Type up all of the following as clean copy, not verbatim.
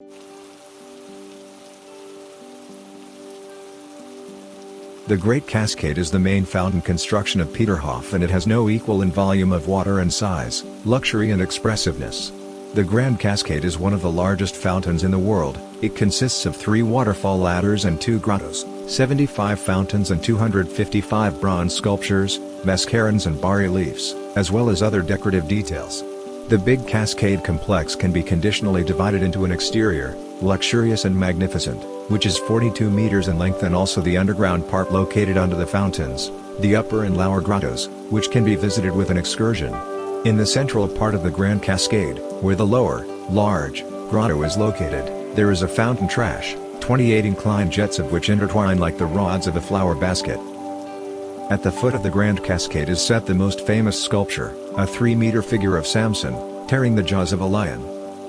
The Great Cascade is the main fountain construction of Peterhof, and it has no equal in volume of water and size, luxury and expressiveness. The Grand Cascade is one of the largest fountains in the world. It consists of 3 waterfall ladders and 2 grottos, 75 fountains and 255 bronze sculptures, mascarons and bas-reliefs, as well as other decorative details. The big Cascade complex can be conditionally divided into an exterior, luxurious and magnificent, which is 42 meters in length, and also the underground part located under the fountains, the upper and lower grottos, which can be visited with an excursion. In the central part of the Grand Cascade, where the lower, large, grotto is located, there is a fountain trash, 28 inclined jets of which intertwine like the rods of a flower basket. At the foot of the Grand Cascade is set the most famous sculpture, a 3-meter figure of Samson, tearing the jaws of a lion.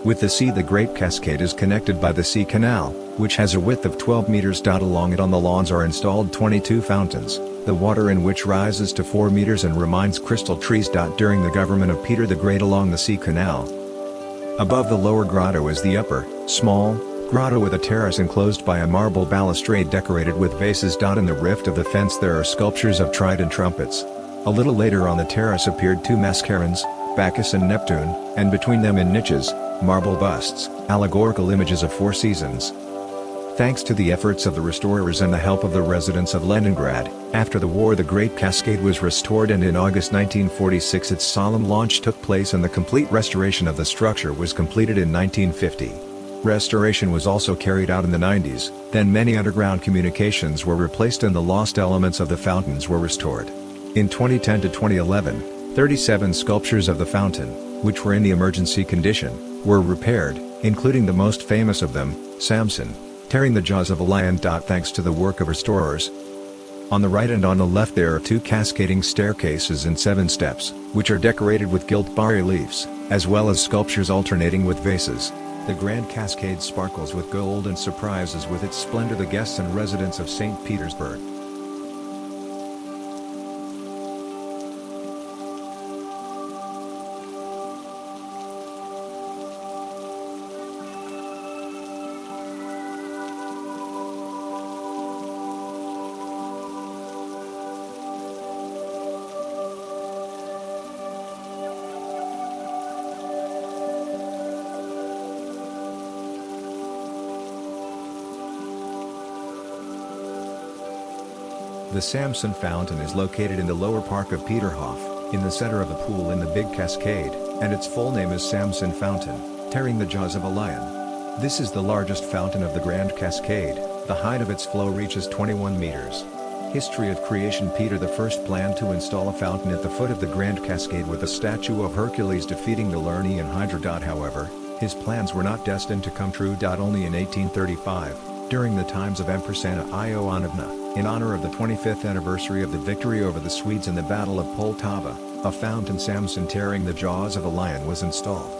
With the sea, the Great Cascade is connected by the Sea Canal, which has a width of 12 meters. Along it on the lawns are installed 22 fountains, the water in which rises to 4 meters and reminds crystal trees. During the government of Peter the Great along the Sea Canal. Above the lower grotto is the upper, small, grotto with a terrace enclosed by a marble balustrade decorated with vases. In the rift of the fence there are sculptures of trident trumpets. A little later on the terrace appeared 2 mascarons, Bacchus and Neptune, and between them in niches, marble busts, allegorical images of 4 seasons. Thanks to the efforts of the restorers and the help of the residents of Leningrad, after the war the Great Cascade was restored, and in August 1946 its solemn launch took place and the complete restoration of the structure was completed in 1950. Restoration was also carried out in the 90s, then many underground communications were replaced and the lost elements of the fountains were restored. In 2010 to 2011, 37 sculptures of the fountain, which were in the emergency condition, were repaired, including the most famous of them, Samson, tearing the jaws of a lion. Thanks to the work of restorers. On the right and on the left there are 2 cascading staircases and 7 steps, which are decorated with gilt bas-reliefs, as well as sculptures alternating with vases. The Grand Cascade sparkles with gold and surprises with its splendor the guests and residents of St. Petersburg. The Samson Fountain is located in the lower park of Peterhof, in the center of the pool in the Big Cascade, and its full name is Samson Fountain, tearing the jaws of a lion. This is the largest fountain of the Grand Cascade. The height of its flow reaches 21 meters. History of creation: Peter I planned to install a fountain at the foot of the Grand Cascade with a statue of Hercules defeating the Lernaean Hydra. However, his plans were not destined to come true. Only in 1835, during the times of Empress Anna Ioannovna, in honor of the 25th anniversary of the victory over the Swedes in the Battle of Poltava, a fountain Samson tearing the jaws of a lion was installed.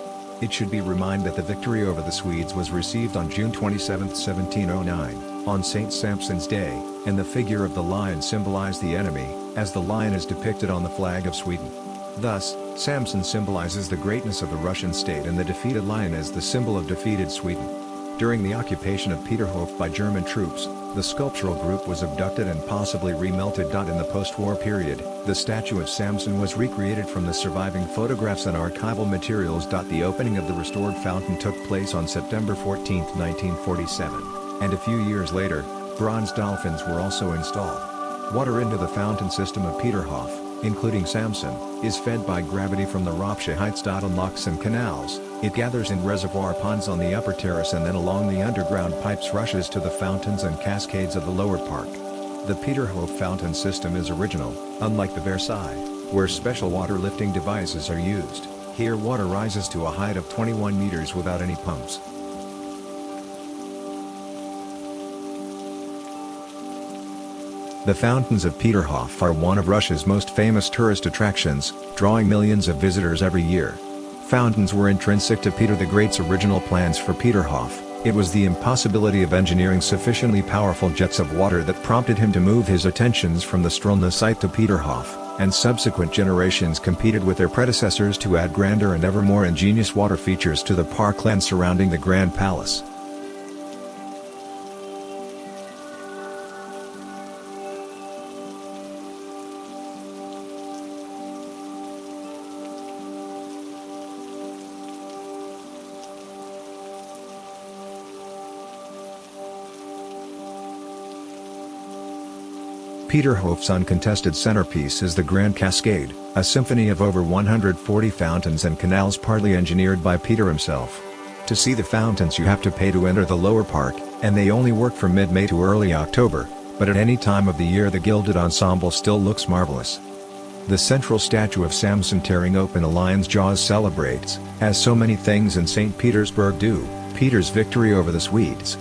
It should be reminded that the victory over the Swedes was received on June 27, 1709, on St. Samson's Day, and the figure of the lion symbolized the enemy, as the lion is depicted on the flag of Sweden. Thus, Samson symbolizes the greatness of the Russian state and the defeated lion as the symbol of defeated Sweden. During the occupation of Peterhof by German troops, the sculptural group was abducted and possibly remelted. In the post-war period, the statue of Samson was recreated from the surviving photographs and archival materials. The opening of the restored fountain took place on September 14, 1947, and a few years later, bronze dolphins were also installed. Water into the fountain system of Peterhof, including Samson, is fed by gravity from the Ropsha heights. On locks and canals, it gathers in reservoir ponds on the upper terrace and then along the underground pipes rushes to the fountains and cascades of the lower park. The Peterhof fountain system is original, unlike the Versailles, where special water lifting devices are used. Here water rises to a height of 21 meters without any pumps. The fountains of Peterhof are one of Russia's most famous tourist attractions, drawing millions of visitors every year. Fountains were intrinsic to Peter the Great's original plans for Peterhof. It was the impossibility of engineering sufficiently powerful jets of water that prompted him to move his attentions from the Strelna site to Peterhof, and subsequent generations competed with their predecessors to add grander and ever more ingenious water features to the parkland surrounding the Grand Palace. Peterhof's uncontested centerpiece is the Grand Cascade, a symphony of over 140 fountains and canals partly engineered by Peter himself. To see the fountains you have to pay to enter the lower park, and they only work from mid-May to early October, but at any time of the year the gilded ensemble still looks marvelous. The central statue of Samson tearing open a lion's jaws celebrates, as so many things in St. Petersburg do, Peter's victory over the Swedes.